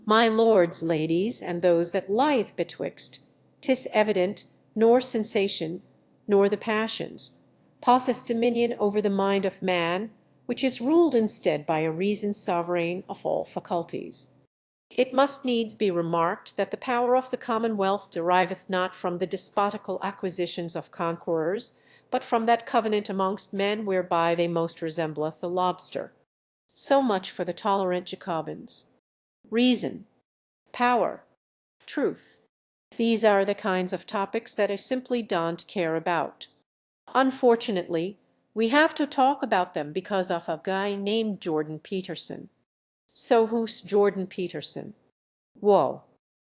My lords, ladies, and those that lithe betwixt, 'tis evident, nor sensation, nor the passions, possess dominion over the mind of man, which is ruled instead by a reason sovereign of all faculties. It must needs be remarked that the power of the commonwealth deriveth not from the despotical acquisitions of conquerors, but from that covenant amongst men whereby they most resembleth the lobster. So much for the tolerant Jacobins. Reason, power, truth. These are the kinds of topics that I simply don't care about. Unfortunately, we have to talk about them because of a guy named Jordan Peterson. So who's Jordan Peterson? Whoa.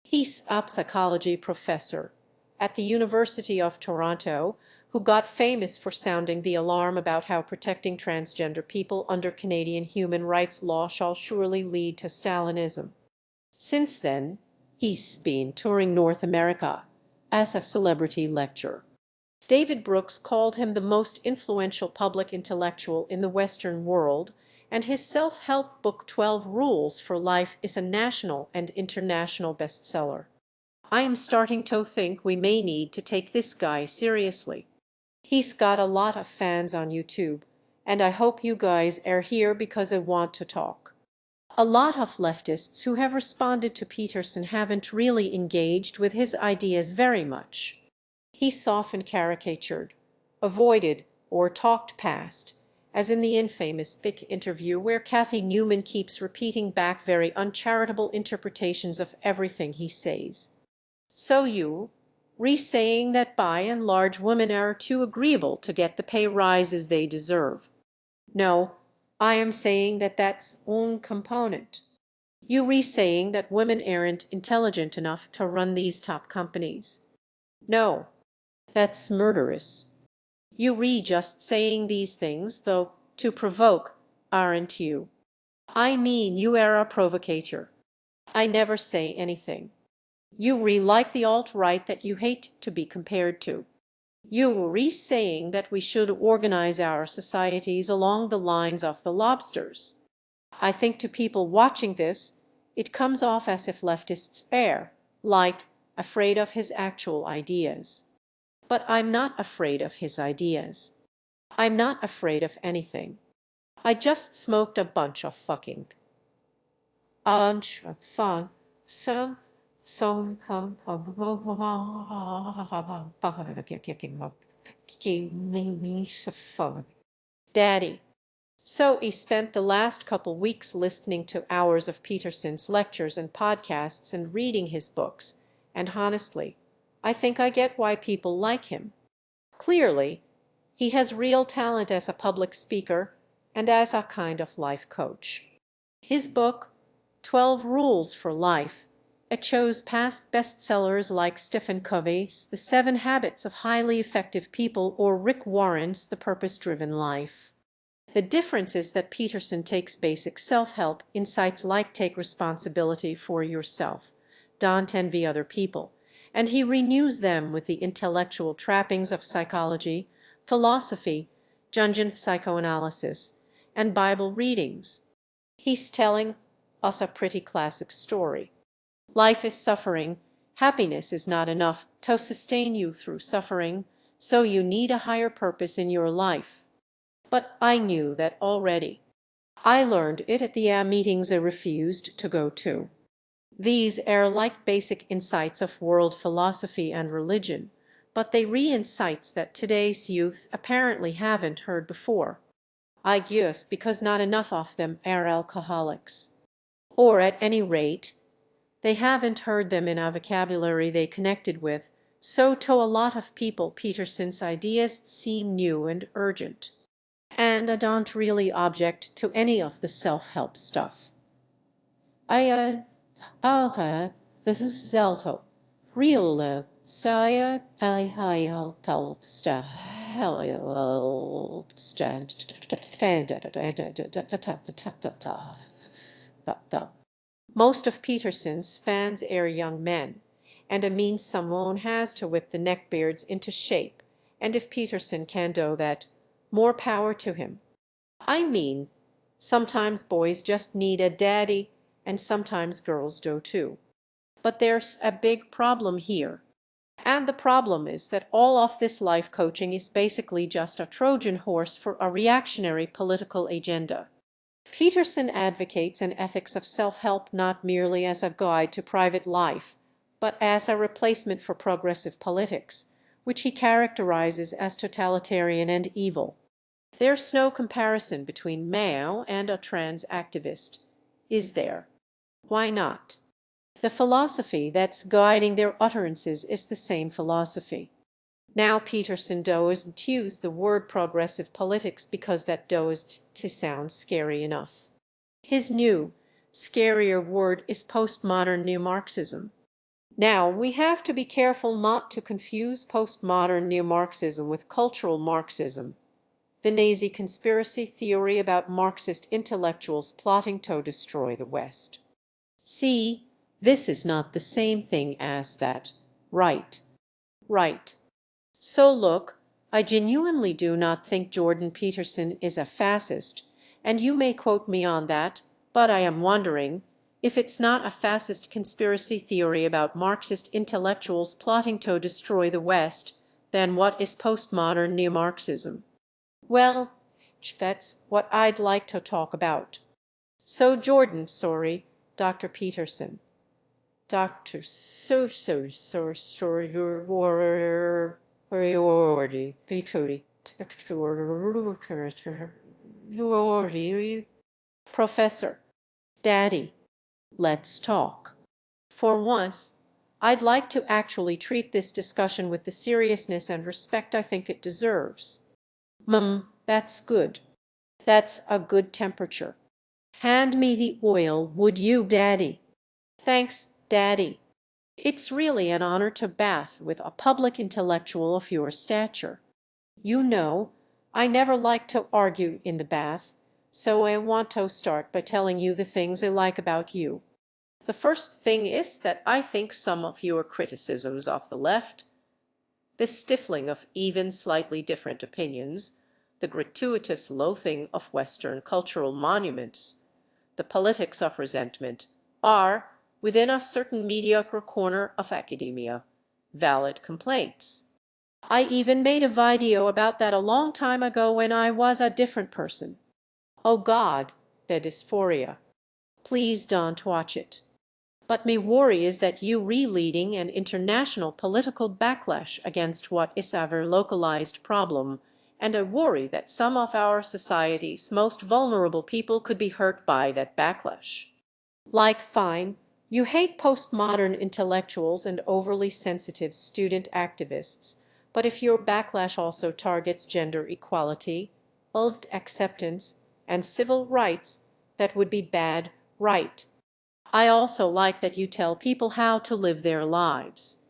He's a psychology professor at the University of Toronto who got famous for sounding the alarm about how protecting transgender people under Canadian human rights law shall surely lead to Stalinism. Since then, he's been touring North America as a celebrity lecturer. David Brooks called him the most influential public intellectual in the Western world, and his self-help book 12 Rules for Life is a national and international bestseller. I am starting to think we may need to take this guy seriously. He's got a lot of fans on YouTube, and I hope you guys are here because I want to talk. A lot of leftists who have responded to Peterson haven't really engaged with his ideas very much. He's often caricatured, avoided, or talked past, as in the infamous Bic interview where Kathy Newman keeps repeating back very uncharitable interpretations of everything he says. So you re-saying that by and large women are too agreeable to get the pay rises they deserve. No, I am saying that that's one component. You re-saying that women aren't intelligent enough to run these top companies. No, that's murderous. You just saying these things, though, to provoke, aren't you? I mean, you are a provocateur. I never say anything. You like the alt-right that you hate to be compared to. You saying that we should organize our societies along the lines of the lobsters. I think to people watching this, it comes off as if leftists are, like, afraid of his actual ideas. But I'm not afraid of his ideas. I'm not afraid of anything. I just smoked a bunch of fucking fun. So Daddy. So he spent the last couple weeks listening to hours of Peterson's lectures and podcasts and reading his books, and honestly, I think I get why people like him. Clearly, he has real talent as a public speaker and as a kind of life coach. His book, 12 Rules for Life, echoes past bestsellers like Stephen Covey's The 7 Habits of Highly Effective People or Rick Warren's The Purpose-Driven Life. The difference is that Peterson takes basic self-help insights like take responsibility for yourself, don't envy other people, and he renews them with the intellectual trappings of psychology, philosophy, Jungian psychoanalysis, and Bible readings. He's telling us a pretty classic story. Life is suffering. Happiness is not enough to sustain you through suffering, so you need a higher purpose in your life. But I knew that already. I learned it at the meetings I refused to go to. These are like basic insights of world philosophy and religion, but they re-insights that today's youths apparently haven't heard before. I guess because not enough of them are alcoholics. Or at any rate, they haven't heard them in a vocabulary they connected with, so to a lot of people Peterson's ideas seem new and urgent. And I don't really object to any of the self-help stuff. This is self-help. Real saya help stuff. Most of Peterson's fans are young men, and it means someone has to whip the neckbeards into shape, and if Peterson can do that, more power to him. I mean, sometimes boys just need a daddy, and sometimes girls do too. But there's a big problem here. And the problem is that all of this life coaching is basically just a Trojan horse for a reactionary political agenda. Peterson advocates an ethics of self-help not merely as a guide to private life, but as a replacement for progressive politics, which he characterizes as totalitarian and evil. There's no comparison between Mao and a trans activist, is there? Why not? The philosophy that's guiding their utterances is the same philosophy. Now Peterson doesn't use the word progressive politics because that does to sound scary enough. His new, scarier word is postmodern New Marxism. Now we have to be careful not to confuse postmodern New Marxism with cultural Marxism, the Nazi conspiracy theory about Marxist intellectuals plotting to destroy the West. See, this is not the same thing as that. Right. Right. So look, I genuinely do not think Jordan Peterson is a fascist, and you may quote me on that, but I am wondering, if it's not a fascist conspiracy theory about Marxist intellectuals plotting to destroy the West, then what is postmodern New Marxism? Well, that's what I'd like to talk about. So Jordan, sorry, Dr. Peterson. Dr. Professor, Daddy, let's talk. For once, I'd like to actually treat this discussion with the seriousness and respect I think it deserves. That's good. That's a good temperature. Hand me the oil, would you, Daddy? Thanks, Daddy. It's really an honor to bath with a public intellectual of your stature. You know, I never like to argue in the bath, so I want to start by telling you the things I like about you. The first thing is that I think some of your criticisms of the left, the stifling of even slightly different opinions, the gratuitous loathing of Western cultural monuments, the politics of resentment, are, within a certain mediocre corner of academia, valid complaints. I even made a video about that a long time ago when I was a different person. Oh God, the dysphoria. Please don't watch it. But my worry is that you re-leading an international political backlash against what is a very localized problem, and I worry that some of our society's most vulnerable people could be hurt by that backlash. Like, fine, you hate postmodern intellectuals and overly sensitive student activists, but if your backlash also targets gender equality, old acceptance, and civil rights, that would be bad, right? I also like that you tell people how to live their lives.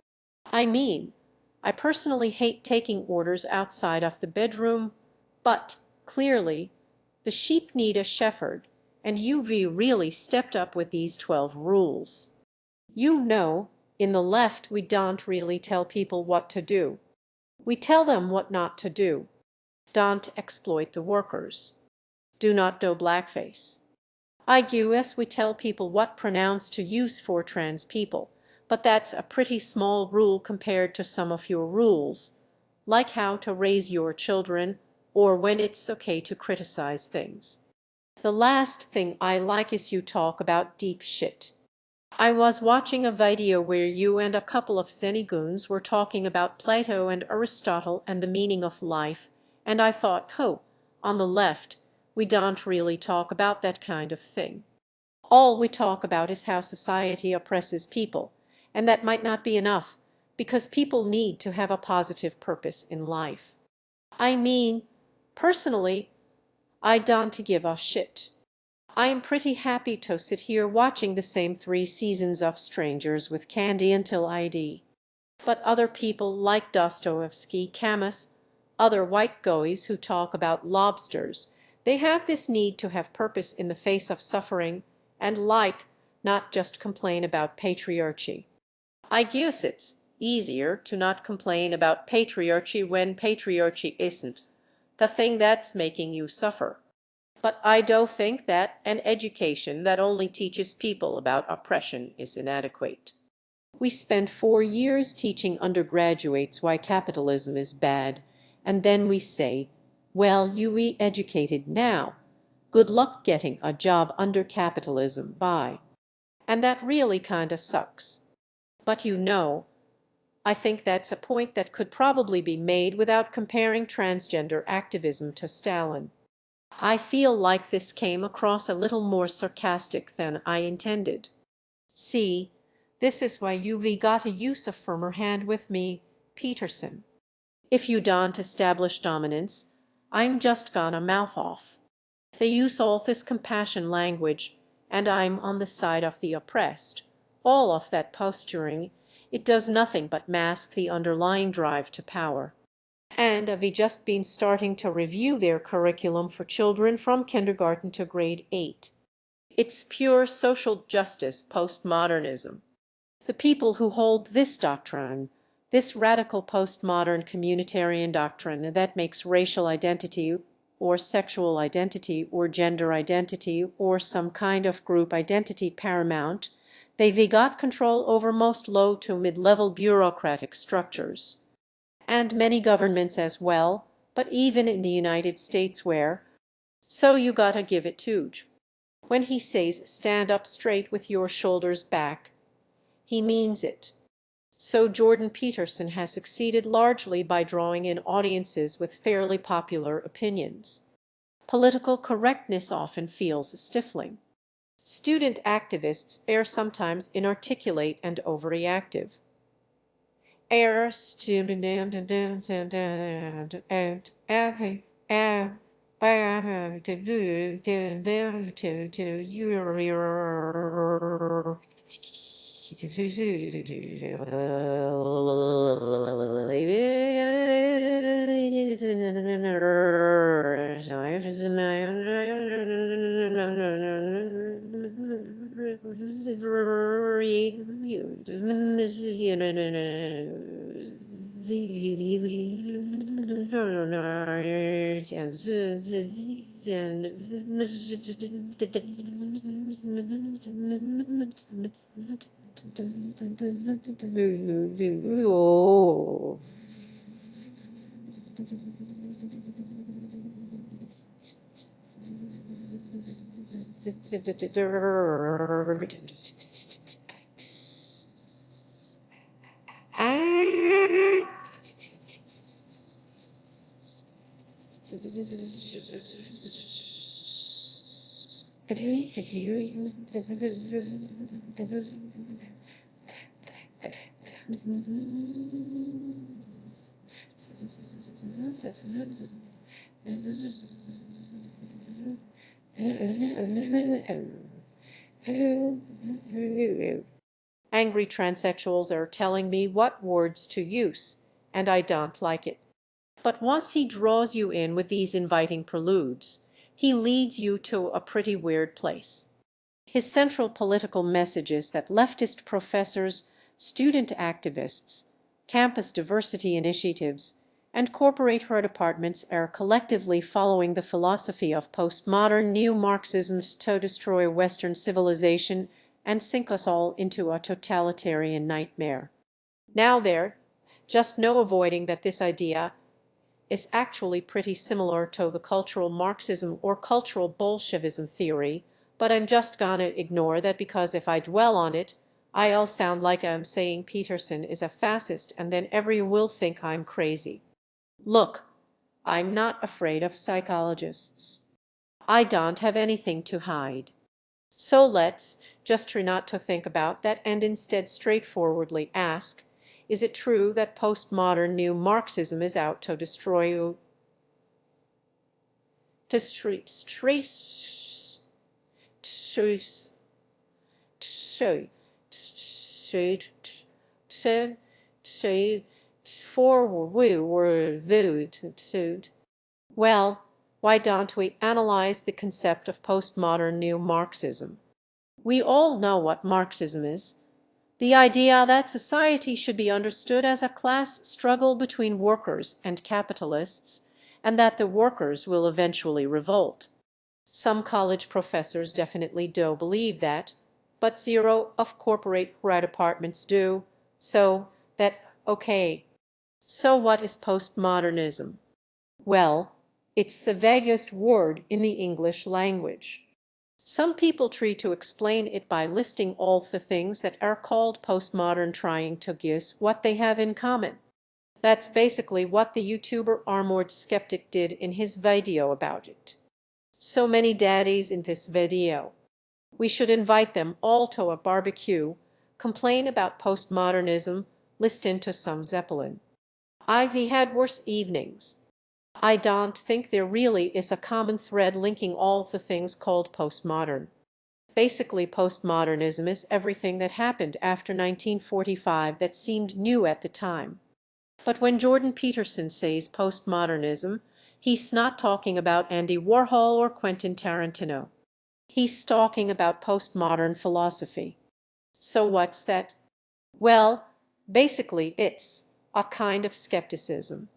I mean, I personally hate taking orders outside of the bedroom, but, clearly, the sheep need a shepherd, and you've really stepped up with these 12 rules. You know, in the left we don't really tell people what to do. We tell them what not to do. Don't exploit the workers. Do not do blackface. I guess we tell people what pronouns to use for trans people, but that's a pretty small rule compared to some of your rules, like how to raise your children or when it's okay to criticize things. The last thing I like is you talk about deep shit. I was watching a video where you and a couple of Zenny-goons were talking about Plato and Aristotle and the meaning of life, and I thought, on the left, we don't really talk about that kind of thing. All we talk about is how society oppresses people, and that might not be enough, because people need to have a positive purpose in life. I mean, personally, I don't give a shit. I am pretty happy to sit here watching the same 3 seasons of Strangers with Candy until ID. But other people like Dostoevsky, Camus, other white goys who talk about lobsters, they have this need to have purpose in the face of suffering and not just complain about patriarchy. I guess it's easier to not complain about patriarchy when patriarchy isn't the thing that's making you suffer. But I do think that an education that only teaches people about oppression is inadequate. We spend 4 years teaching undergraduates why capitalism is bad, and then we say, well, you re-educated now. Good luck getting a job under capitalism, bye. And that really kinda sucks. But I think that's a point that could probably be made without comparing transgender activism to Stalin. I feel like this came across a little more sarcastic than I intended. See, this is why you've got to use a firmer hand with me, Peterson. If you don't establish dominance, I'm just gonna mouth off. They use all this compassion language, and I'm on the side of the oppressed. All of that posturing, it does nothing but mask the underlying drive to power. And I've just been starting to review their curriculum for children from kindergarten to grade 8. It's pure social justice postmodernism. The people who hold this doctrine, this radical postmodern communitarian doctrine that makes racial identity or sexual identity or gender identity or some kind of group identity paramount, they've got control over most low to mid-level bureaucratic structures. And many governments as well, but even in the United States where, so you gotta give it to. When he says stand up straight with your shoulders back, he means it. So Jordan Peterson has succeeded largely by drawing in audiences with fairly popular opinions. Political correctness often feels stifling. Student activists are sometimes inarticulate and overreactive. Student Angry transsexuals are telling me what words to use, and I don't like it. But once he draws you in with these inviting preludes, he leads you to a pretty weird place. His central political message is that leftist professors, student activists, campus diversity initiatives, and corporate departments are collectively following the philosophy of postmodern neo-Marxism to destroy Western civilization and sink us all into a totalitarian nightmare. Now there, just no avoiding that this idea is actually pretty similar to the cultural Marxism or cultural Bolshevism theory, but I'm just gonna ignore that because if I dwell on it, I'll sound like I'm saying Peterson is a fascist and then everyone will think I'm crazy. Look, I'm not afraid of psychologists. I don't have anything to hide. So let's just try not to think about that and instead straightforwardly ask, is it true that postmodern new Marxism is out to destroy you? Well, why don't we analyze the concept of postmodern neo-Marxism? We all know what Marxism is. The idea that society should be understood as a class struggle between workers and capitalists, and that the workers will eventually revolt. Some college professors definitely do believe that, but zero of corporate departments do, so that okay. So what is postmodernism? Well, it's the vaguest word in the English language. Some people try to explain it by listing all the things that are called postmodern, trying to guess what they have in common. That's basically what the YouTuber Armored Skeptic did in his video about it. So many daddies in this video. We should invite them all to a barbecue, complain about postmodernism, listen to some Zeppelin. I've had worse evenings. I don't think there really is a common thread linking all the things called postmodern. Basically, postmodernism is everything that happened after 1945 that seemed new at the time. But when Jordan Peterson says postmodernism, he's not talking about Andy Warhol or Quentin Tarantino. He's talking about postmodern philosophy. So what's that? Well, basically it's a kind of skepticism.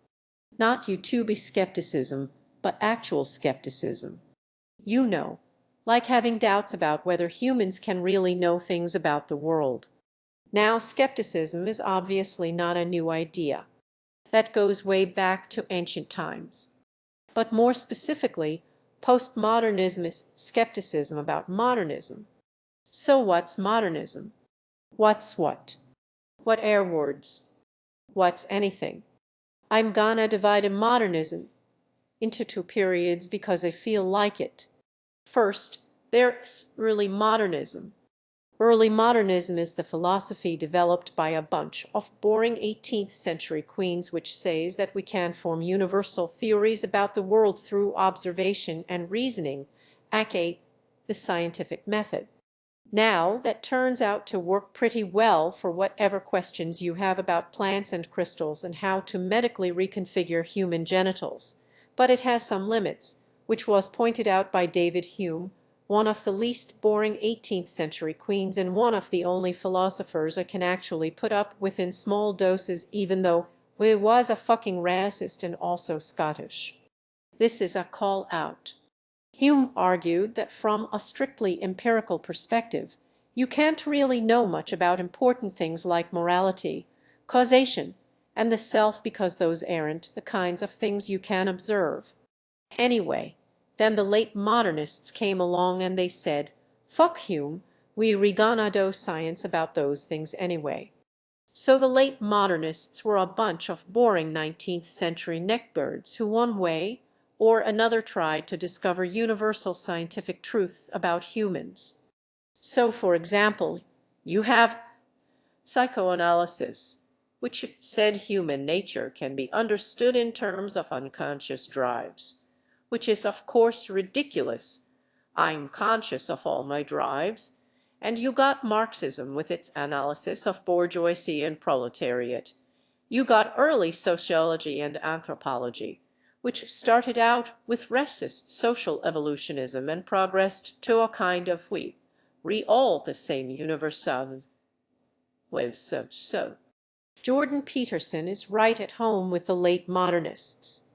Not YouTube skepticism, but actual skepticism. You know, like having doubts about whether humans can really know things about the world. Now, skepticism is obviously not a new idea. That goes way back to ancient times. But more specifically, postmodernism is skepticism about modernism. So what's modernism? What's what? What are words? What's anything? I'm gonna divide modernism into two periods because I feel like it. First, there's early modernism. Early modernism is the philosophy developed by a bunch of boring 18th century queens which says that we can form universal theories about the world through observation and reasoning, aka the scientific method. Now, that turns out to work pretty well for whatever questions you have about plants and crystals and how to medically reconfigure human genitals. But it has some limits, which was pointed out by David Hume, one of the least boring 18th century queens and one of the only philosophers I can actually put up with in small doses, even though he was a fucking racist and also Scottish. This is a call out. Hume argued that from a strictly empirical perspective, you can't really know much about important things like morality, causation, and the self because those aren't the kinds of things you can observe. Anyway, then the late modernists came along and they said, fuck Hume, we gonna do science about those things anyway. So the late modernists were a bunch of boring 19th century neckbirds who one way or another tried to discover universal scientific truths about humans. So, for example, you have psychoanalysis, which said human nature can be understood in terms of unconscious drives, which is of course ridiculous. I'm conscious of all my drives. And you got Marxism with its analysis of bourgeoisie and proletariat. You got early sociology and anthropology, which started out with racist social evolutionism and progressed to a kind of we all the same universal wave so. Jordan Peterson is right at home with the late modernists.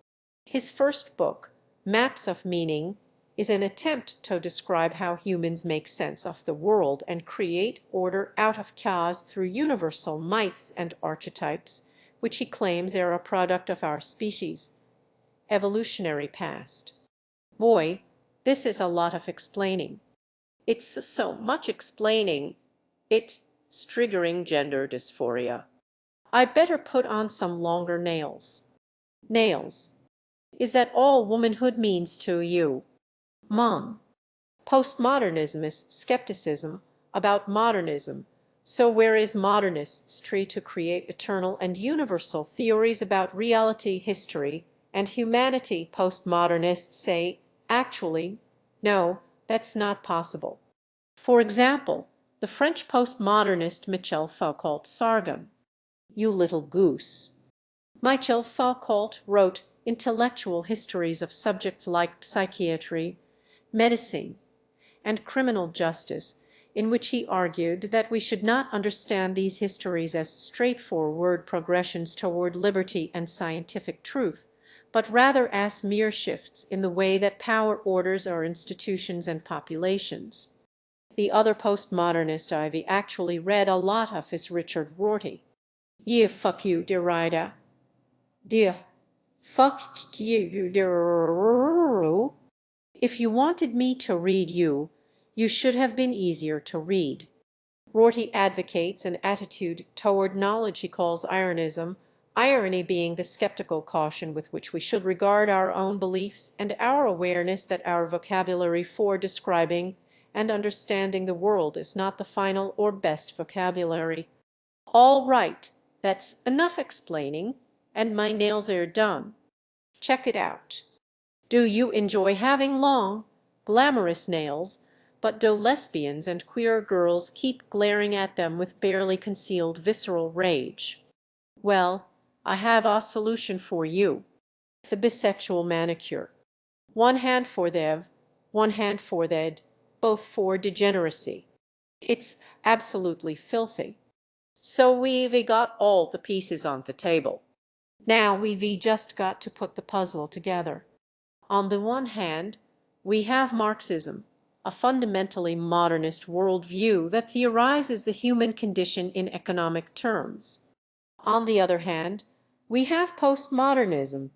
His first book, Maps of Meaning, is an attempt to describe how humans make sense of the world and create order out of chaos through universal myths and archetypes, which he claims are a product of our species' evolutionary past. Boy, this is a lot of explaining. It's so much explaining. It's triggering gender dysphoria. I better put on some longer nails. Nails. Is that all womanhood means to you? Mom. Postmodernism is skepticism about modernism. So where is modernists try to create eternal and universal theories about reality, history, and humanity? Postmodernists say, actually, no, that's not possible. For example, the French postmodernist Michel Foucault Sargam. You little goose. Michel Foucault wrote intellectual histories of subjects like psychiatry, medicine, and criminal justice, in which he argued that we should not understand these histories as straightforward progressions toward liberty and scientific truth, but rather as mere shifts in the way that power orders our institutions and populations. The other postmodernist I've actually read a lot of is Richard Rorty. Yeah, fuck you, derida. Dear, fuck you, der. If you wanted me to read you, you should have been easier to read. Rorty advocates an attitude toward knowledge he calls ironism, irony being the skeptical caution with which we should regard our own beliefs and our awareness that our vocabulary for describing and understanding the world is not the final or best vocabulary. All right, that's enough explaining, and my nails are done. Check it out. Do you enjoy having long, glamorous nails, but do lesbians and queer girls keep glaring at them with barely concealed visceral rage? Well, I have a solution for you. The bisexual manicure. One hand for thev, one hand for thed, both for degeneracy. It's absolutely filthy. So we've got all the pieces on the table. Now we've just got to put the puzzle together. On the one hand, we have Marxism, a fundamentally modernist worldview that theorizes the human condition in economic terms. On the other hand, we have postmodernism,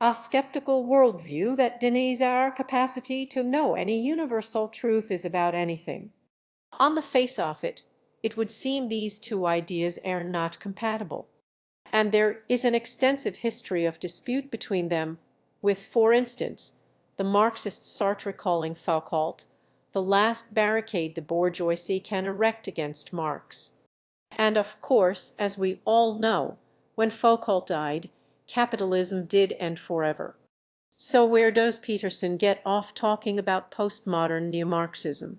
a skeptical worldview that denies our capacity to know any universal truth is about anything. On the face of it, it would seem these two ideas are not compatible, and there is an extensive history of dispute between them, with, for instance, the Marxist Sartre calling Foucault the last barricade the bourgeoisie can erect against Marx. And of course, as we all know, when Foucault died, capitalism did end forever. So where does Peterson get off talking about postmodern neo-Marxism?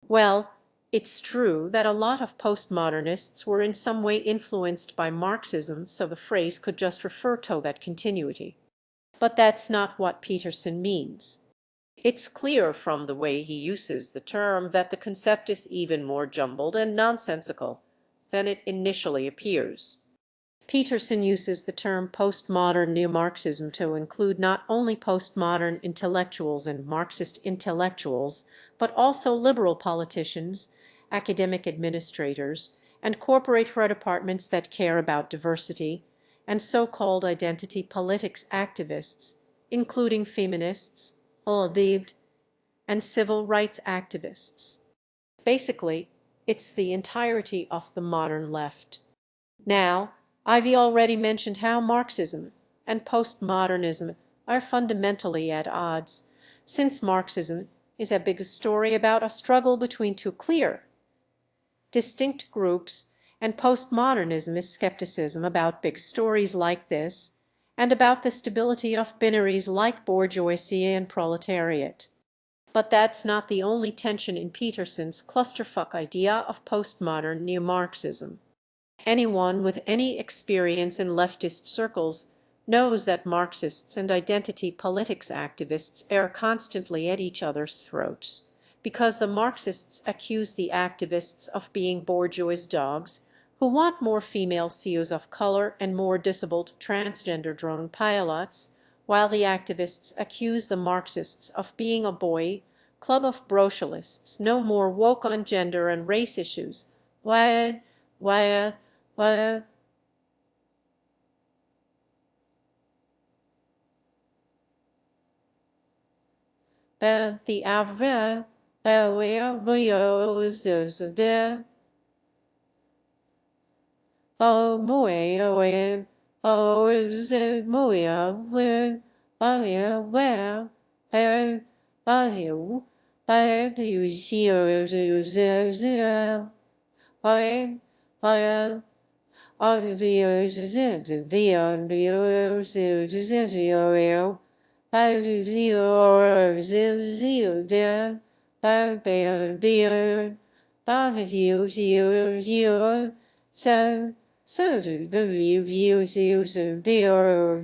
Well, it's true that a lot of postmodernists were in some way influenced by Marxism, so the phrase could just refer to that continuity. But that's not what Peterson means. It's clear from the way he uses the term that the concept is even more jumbled and nonsensical than it initially appears. Peterson uses the term postmodern neo-Marxism to include not only postmodern intellectuals and Marxist intellectuals, but also liberal politicians, academic administrators, and corporate departments that care about diversity, and so-called identity politics activists, including feminists, and civil rights activists. Basically, it's the entirety of the modern left. Now, I've already mentioned how Marxism and postmodernism are fundamentally at odds, since Marxism is a big story about a struggle between two clear, distinct groups, and postmodernism is skepticism about big stories like this, and about the stability of binaries like bourgeoisie and proletariat. But that's not the only tension in Peterson's clusterfuck idea of postmodern neo-Marxism. Anyone with any experience in leftist circles knows that Marxists and identity politics activists are constantly at each other's throats, because the Marxists accuse the activists of being bourgeois dogs who want more female CEOs of color and more disabled transgender drone pilots, while the activists accuse the Marxists of being a boy club of brocialists no more woke on gender and race issues. Why? The average oh muy away oh is it muy away where you So the views they are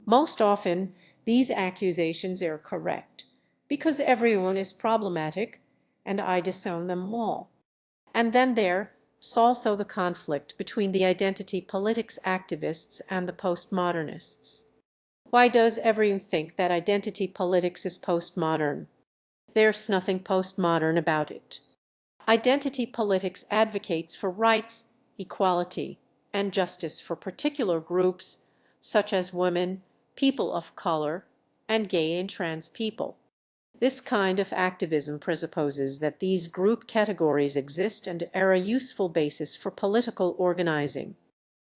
most often, these accusations are correct, because everyone is problematic, and I disown them all. And then there's also the conflict between the identity politics activists and the postmodernists. Why does everyone think that identity politics is postmodern? There's nothing postmodern about it. Identity politics advocates for rights, equality, and justice for particular groups such as women, people of color, and gay and trans people. This kind of activism presupposes that these group categories exist and are a useful basis for political organizing.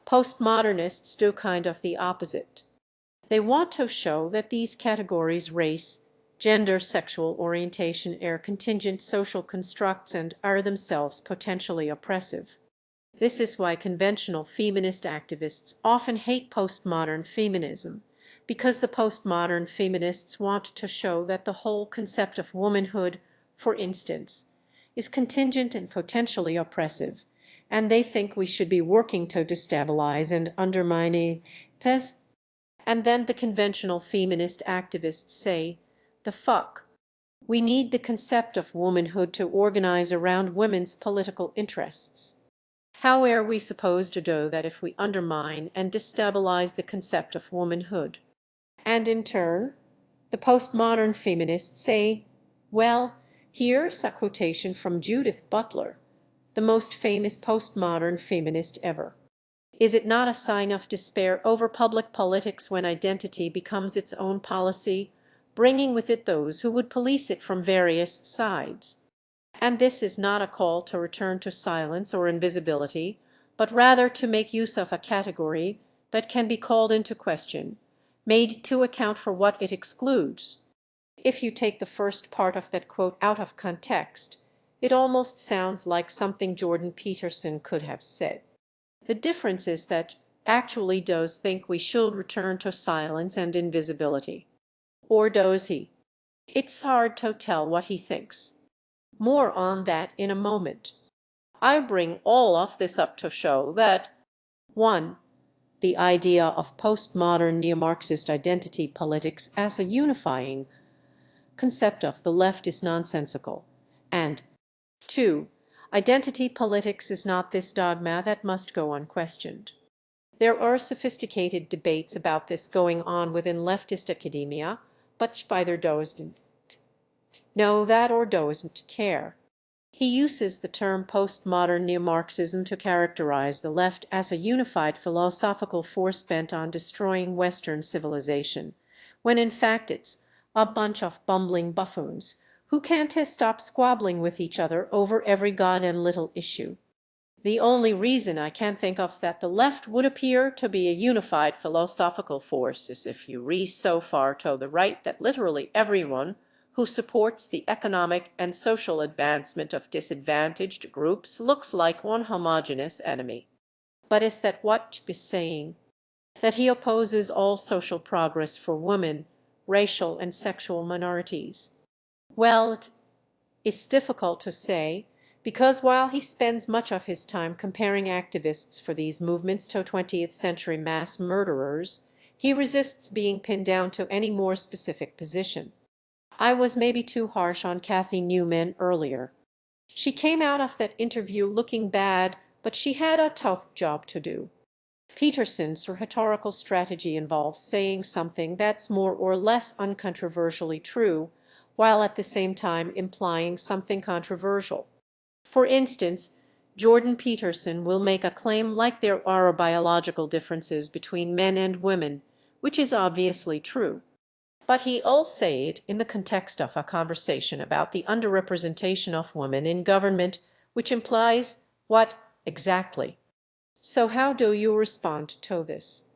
Postmodernists do kind of the opposite. They want to show that these categories race, gender, sexual orientation are contingent social constructs and are themselves potentially oppressive. This is why conventional feminist activists often hate postmodern feminism, because the postmodern feminists want to show that the whole concept of womanhood, for instance, is contingent and potentially oppressive, and they think we should be working to destabilize and undermine this. And then the conventional feminist activists say, the fuck. We need the concept of womanhood to organize around women's political interests. How are we supposed to do that if we undermine and destabilize the concept of womanhood? And in turn, the postmodern feminists say, well, here's a quotation from Judith Butler, the most famous postmodern feminist ever. Is it not a sign of despair over public politics when identity becomes its own policy, bringing with it those who would police it from various sides? And this is not a call to return to silence or invisibility, but rather to make use of a category that can be called into question, made to account for what it excludes. If you take the first part of that quote out of context, it almost sounds like something Jordan Peterson could have said. The difference is that actually does think we should return to silence and invisibility. Or does he? It's hard to tell what he thinks. More on that in a moment. I bring all of this up to show that 1. The idea of postmodern neo-Marxist identity politics as a unifying concept of the left is nonsensical, and 2. Identity politics is not this dogma that must go unquestioned. There are sophisticated debates about this going on within leftist academia, but Spitzer doesn't know that or doesn't care. He uses the term postmodern neo-Marxism to characterize the left as a unified philosophical force bent on destroying Western civilization, when in fact it's a bunch of bumbling buffoons who can't stop squabbling with each other over every goddamn little issue. The only reason I can think of that the left would appear to be a unified philosophical force is if you reach so far to the right that literally everyone who supports the economic and social advancement of disadvantaged groups looks like one homogeneous enemy. But is that what is saying? That he opposes all social progress for women, racial and sexual minorities? Well, it is difficult to say, because while he spends much of his time comparing activists for these movements to 20th century mass murderers, he resists being pinned down to any more specific position. I was maybe too harsh on Cathy Newman earlier. She came out of that interview looking bad, but she had a tough job to do. Peterson's rhetorical strategy involves saying something that's more or less uncontroversially true, while at the same time implying something controversial. For instance, Jordan Peterson will make a claim like there are biological differences between men and women, which is obviously true. But he all say it in the context of a conversation about the underrepresentation of women in government, which implies what exactly? So how do you respond to this?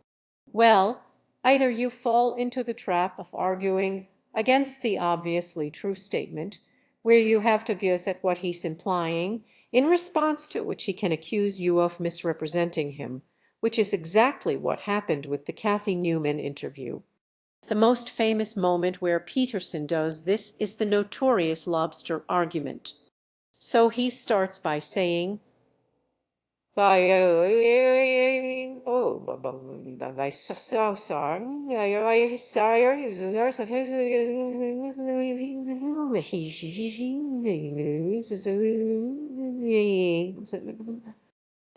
Well, either you fall into the trap of arguing against the obviously true statement, where you have to guess at what he's implying, in response to which he can accuse you of misrepresenting him, which is exactly what happened with the Kathy Newman interview. The most famous moment where Peterson does this is the notorious lobster argument. So he starts by saying,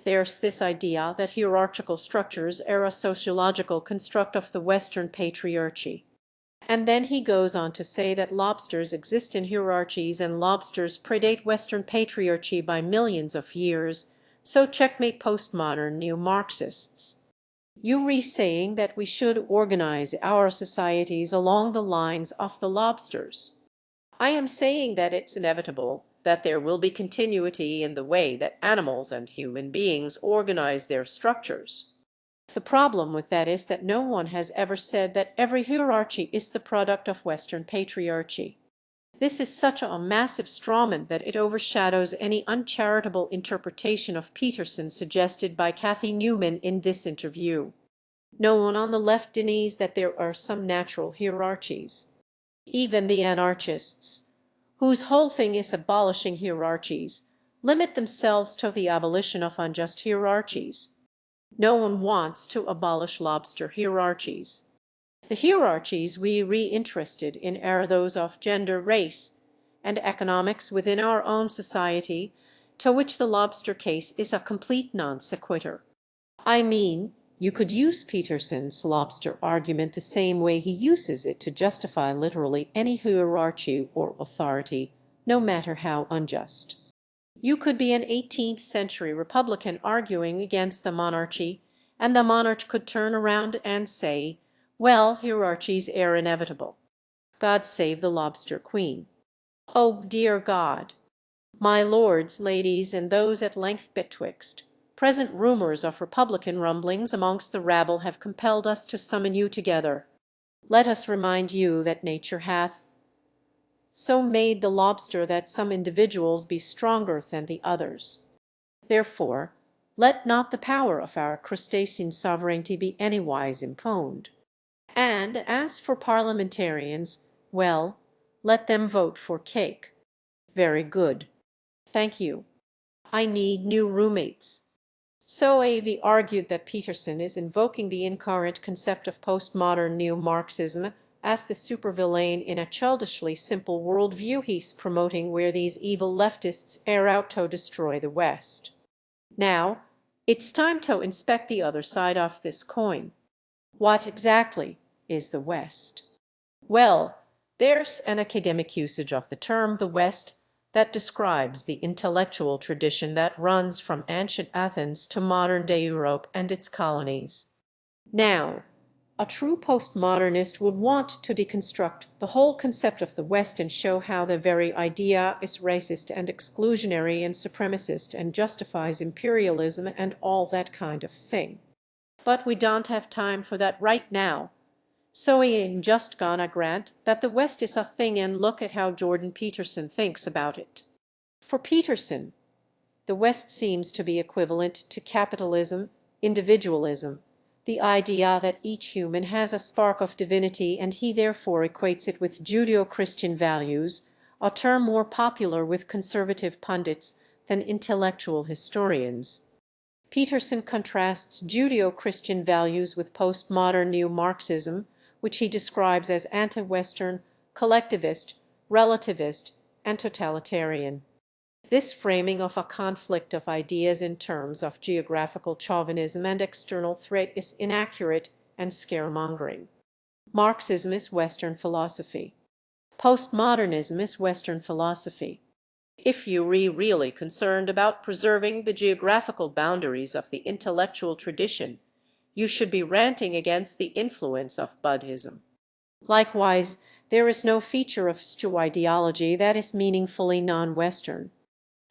there's this idea that hierarchical structures are a sociological construct of the Western patriarchy. And then he goes on to say that lobsters exist in hierarchies and lobsters predate Western patriarchy by millions of years, so checkmate postmodern neo-Marxists. You re-saying that we should organize our societies along the lines of the lobsters. I am saying that it's inevitable that there will be continuity in the way that animals and human beings organize their structures. The problem with that is that no one has ever said that every hierarchy is the product of Western patriarchy. This is such a massive strawman that it overshadows any uncharitable interpretation of Peterson suggested by Kathy Newman in this interview. No one on the left denies that there are some natural hierarchies. Even the anarchists, whose whole thing is abolishing hierarchies, limit themselves to the abolition of unjust hierarchies. No one wants to abolish lobster hierarchies. The hierarchies we re-interested in are those of gender, race, and economics within our own society, to which the lobster case is a complete non sequitur. I mean, you could use Peterson's lobster argument the same way he uses it to justify literally any hierarchy or authority, no matter how unjust. You could be an 18th century Republican arguing against the monarchy, and the monarch could turn around and say, well, hierarchies are inevitable. God save the lobster queen. Oh, dear God! My lords, ladies, and those at length betwixt, present rumors of Republican rumblings amongst the rabble have compelled us to summon you together. Let us remind you that nature hath so made the lobster that some individuals be stronger than the others. Therefore, let not the power of our crustacean sovereignty be anywise impugned. And as for parliamentarians, well, let them vote for cake. Very good. Thank you. I need new roommates. So A.V. argued that Peterson is invoking the incoherent concept of postmodern neo-Marxism as the supervillain in a childishly simple worldview he's promoting, where these evil leftists are out to destroy the West. Now, it's time to inspect the other side of this coin. What exactly is the West? Well, there's an academic usage of the term the West that describes the intellectual tradition that runs from ancient Athens to modern-day Europe and its colonies. Now, a true postmodernist would want to deconstruct the whole concept of the West and show how the very idea is racist and exclusionary and supremacist and justifies imperialism and all that kind of thing. But we don't have time for that right now. So we ain't just gonna grant that the West is a thing and look at how Jordan Peterson thinks about it. For Peterson, the West seems to be equivalent to capitalism, individualism, the idea that each human has a spark of divinity and he therefore equates it with Judeo-Christian values, a term more popular with conservative pundits than intellectual historians. Peterson contrasts Judeo-Christian values with postmodern neo-Marxism, which he describes as anti-Western, collectivist, relativist, and totalitarian. This framing of a conflict of ideas in terms of geographical chauvinism and external threat is inaccurate and scaremongering. Marxism is Western philosophy. Postmodernism is Western philosophy. If you are really concerned about preserving the geographical boundaries of the intellectual tradition, you should be ranting against the influence of Buddhism. Likewise, there is no feature of stew ideology that is meaningfully non-Western.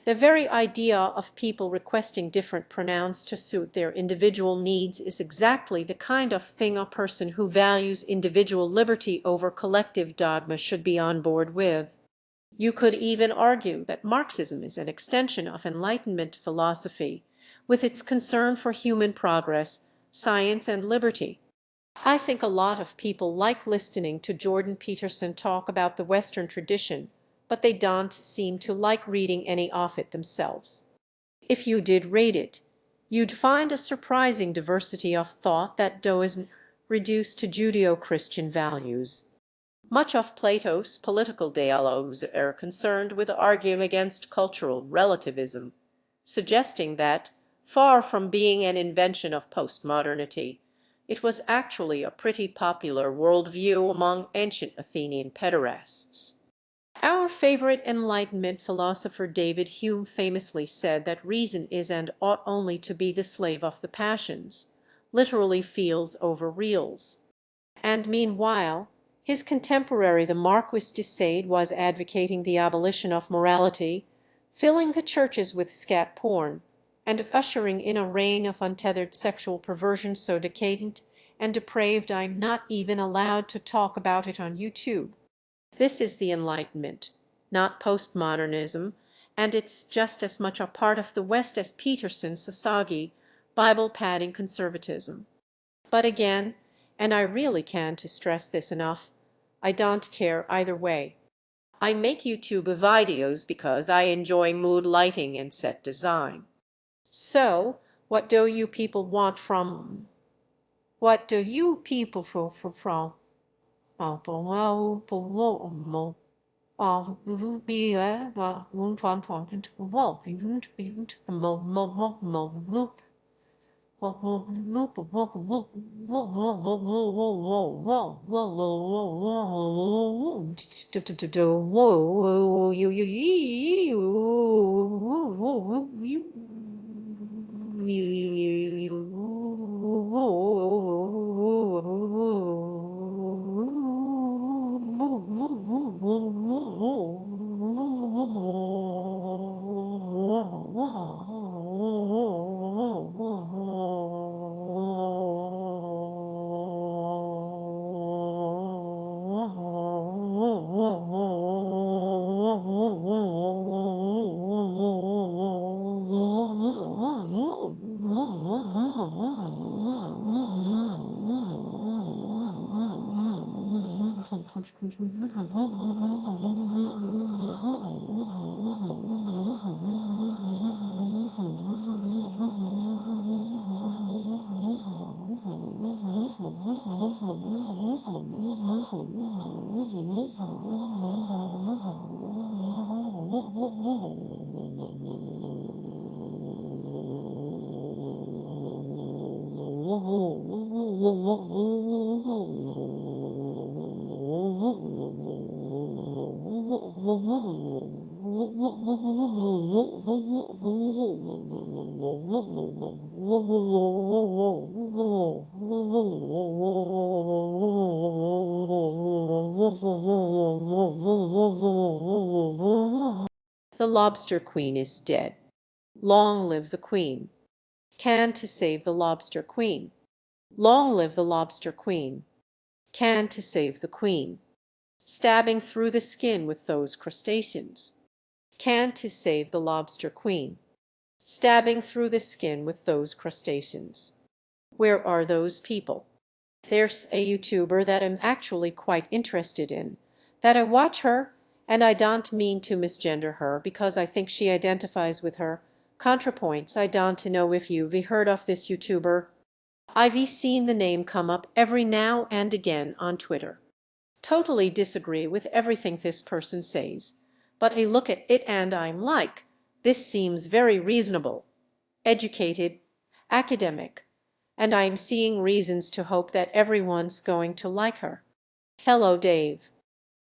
The very idea of people requesting different pronouns to suit their individual needs is exactly the kind of thing a person who values individual liberty over collective dogma should be on board with. You could even argue that Marxism is an extension of Enlightenment philosophy, with its concern for human progress, science, and liberty. I think a lot of people like listening to Jordan Peterson talk about the Western tradition, but they don't seem to like reading any of it themselves. If you did read it, you'd find a surprising diversity of thought that isn't reduced to Judeo-Christian values. Much of Plato's political dialogues are concerned with arguing against cultural relativism, suggesting that, far from being an invention of postmodernity, it was actually a pretty popular worldview among ancient Athenian pederasts. Our favorite Enlightenment philosopher David Hume famously said that reason is and ought only to be the slave of the passions, literally feels over reals. And meanwhile, his contemporary the Marquis de Sade was advocating the abolition of morality, filling the churches with scat porn, and ushering in a reign of untethered sexual perversion so decadent and depraved I'm not even allowed to talk about it on YouTube. This is the Enlightenment, not postmodernism, and it's just as much a part of the West as Peterson's Sasagi, Bible-padding conservatism. But again, and I really can't stress this enough, I don't care either way. I make YouTube videos because I enjoy mood lighting and set design. So, what do you people want from? What do you people from? The lobster queen is dead. Long live the queen. Can to save the lobster queen. Long live the lobster queen. Can to save the queen. Stabbing through the skin with those crustaceans. Can to save the lobster queen. Stabbing through the skin with those crustaceans. Where are those people? There's a YouTuber that I'm actually quite interested in, that I watch her, and I don't mean to misgender her because I think she identifies with her. ContraPoints, I don't know if you've heard of this YouTuber. I've seen the name come up every now and again on Twitter. Totally disagree with everything this person says, but I look at it and I'm like, this seems very reasonable, educated, academic, and I'm seeing reasons to hope that everyone's going to like her. Hello, Dave.